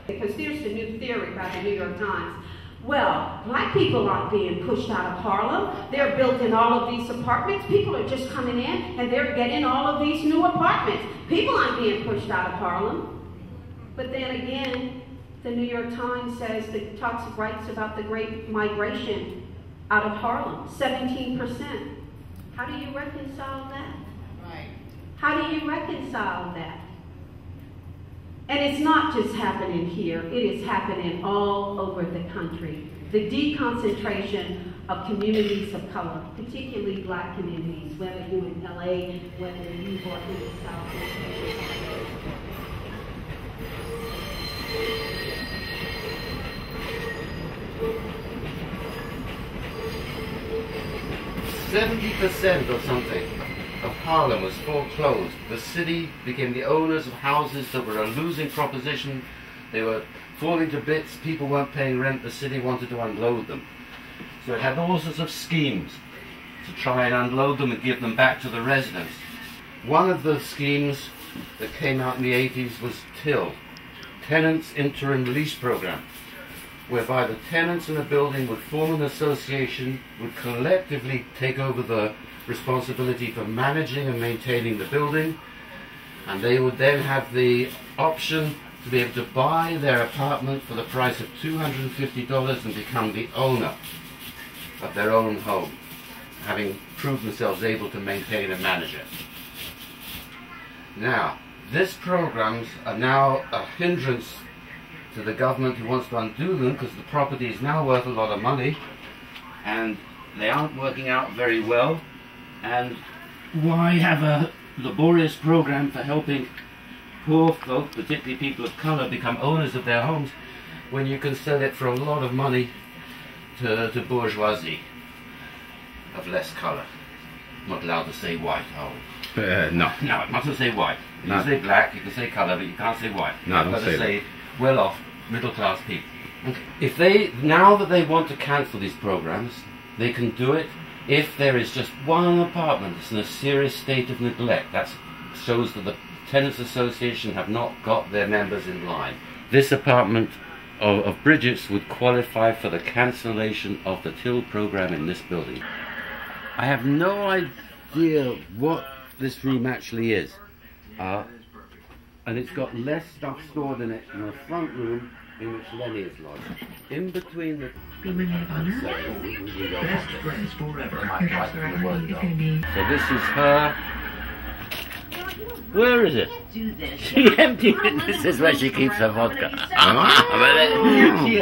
Because here's the new theory by the New York Times. Well, black people aren't being pushed out of Harlem. They're building all of these apartments. People are just coming in and they're getting all of these new apartments. People aren't being pushed out of Harlem. But then again, the New York Times says that writes about the great migration out of Harlem, 17%. How do you reconcile that? Right. How do you reconcile that? And it's not just happening here, it is happening all over the country. The deconcentration of communities of color, particularly black communities, whether you're in LA, whether you are in the South. 70% or something of Harlem was foreclosed. The city became the owners of houses that were a losing proposition. They were falling to bits. People weren't paying rent. The city wanted to unload them. So it had all sorts of schemes to try and unload them and give them back to the residents. One of the schemes that came out in the 80s was TIL, Tenants Interim Lease Program, whereby the tenants in a building would form an association, would collectively take over the responsibility for managing and maintaining the building, and they would then have the option to be able to buy their apartment for the price of $250 and become the owner of their own home, having proved themselves able to maintain and manage it. Now, these programs are now a hindrance to the government who wants to undo them, because the property is now worth a lot of money and they aren't working out very well. And why have a laborious program for helping poor folk, particularly people of colour, become owners of their homes when you can sell it for a lot of money to bourgeoisie of less colour? I'm not allowed to say white, are we? No. No, I'm not going to say white. You No. can say black, you can say colour, but you can't say white. No, You've don't got to say say well-off, middle-class people. Okay. If they, now that they want to cancel these programs, they can do it if there is just one apartment that's in a serious state of neglect. That shows that the Tenants Association have not got their members in line. This apartment of Bridget's would qualify for the cancellation of the TIL program in this building. I have no idea what this room actually is. And it's got less stuff stored in it than the front room in which Lenny is lodged. In between the... Be my maid of honor. Best friends forever. So this is her... Where is it? She emptied it. This is where she keeps her vodka.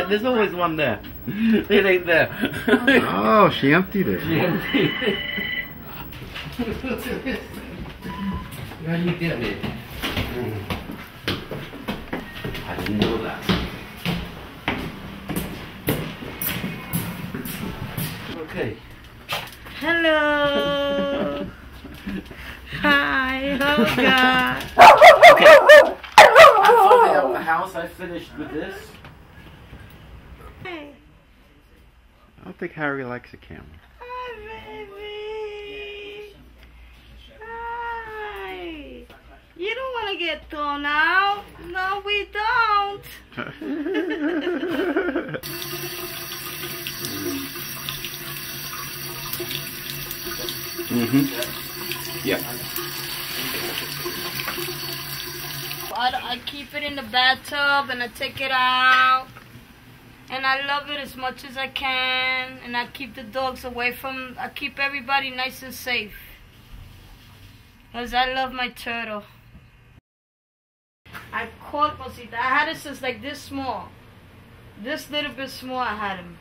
There's always one there. It ain't there. Oh, she emptied it. She emptied it. How do you get it? I didn't know that. Okay. Hello. Hi. Oh God. Okay. I'm sorting out the house. I finished with this. Hey. I don't think Harry likes a camera. Hi, baby. Hi. You don't want to get thrown out. No, we don't. Yeah. I keep it in the bathtub and I take it out. And I love it as much as I can. And I keep the dogs away from... I keep everybody nice and safe. Because I love my turtle. I caught Cosita. I had it since like this small. This little bit small I had him.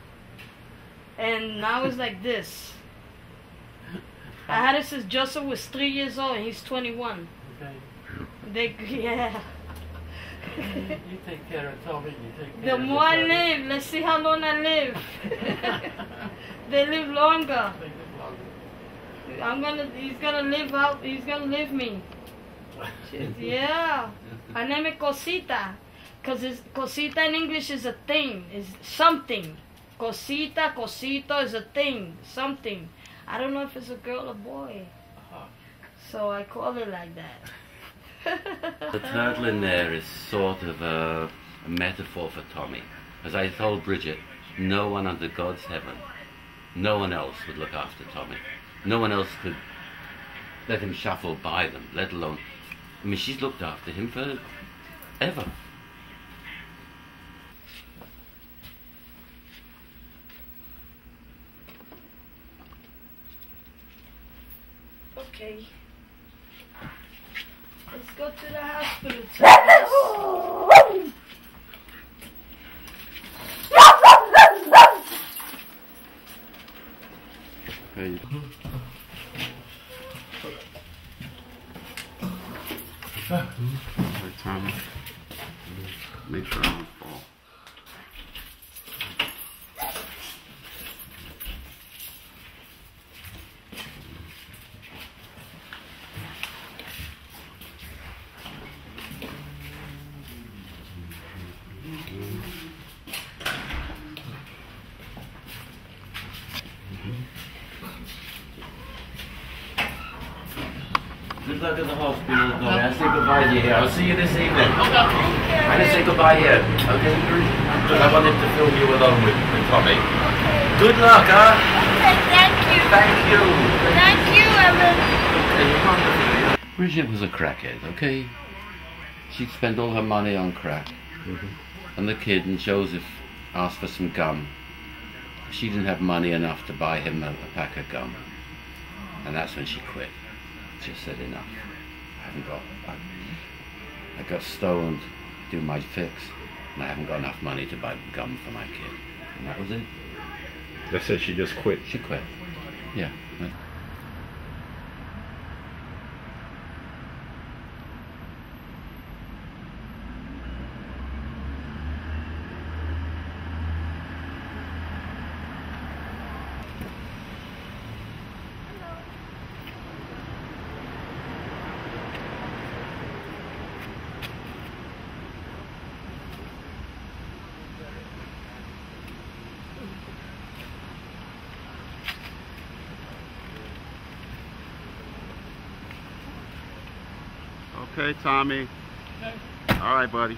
And now it's like this. I had it since Joseph was 3 years old and he's 21. Okay. Yeah. You take care of Toby, you take care The of more I live, let's see how long I live. They live longer. He's gonna live out, he's gonna live me. Yeah. Her name is Cosita. Because Cosita in English is a thing, is something. Cosita, Cosito is a thing, something. I don't know if it's a girl or boy. So I call it like that. The turtle in there is sort of a a metaphor for Tommy. As I told Bridget, no one under God's heaven, no one else would look after Tommy. No one else could let him shuffle by them, let alone... I mean, she's looked after him forever. Okay. Let's go to the hospital, Thomas. Hey. Hey, Tommy. Make sure I don't fall. Good luck at the hospital, Tommy. I'll say goodbye to you here. I'll see you this evening. I'm going to say goodbye here, okay? Because I wanted to film you alone with Tommy. Okay. Good luck, huh? Okay, thank you. Thank you. Thank you, Evan. Okay, Bridget was a crackhead, okay? She'd spend all her money on crack. And the kid and Joseph asked for some gum. She didn't have money enough to buy him a pack of gum. And that's when she quit. Just said enough. I got stoned, do my fix, and I haven't got enough money to buy gum for my kid. And that was it. They said she just quit. She quit. Yeah. Okay, Tommy. All right, buddy.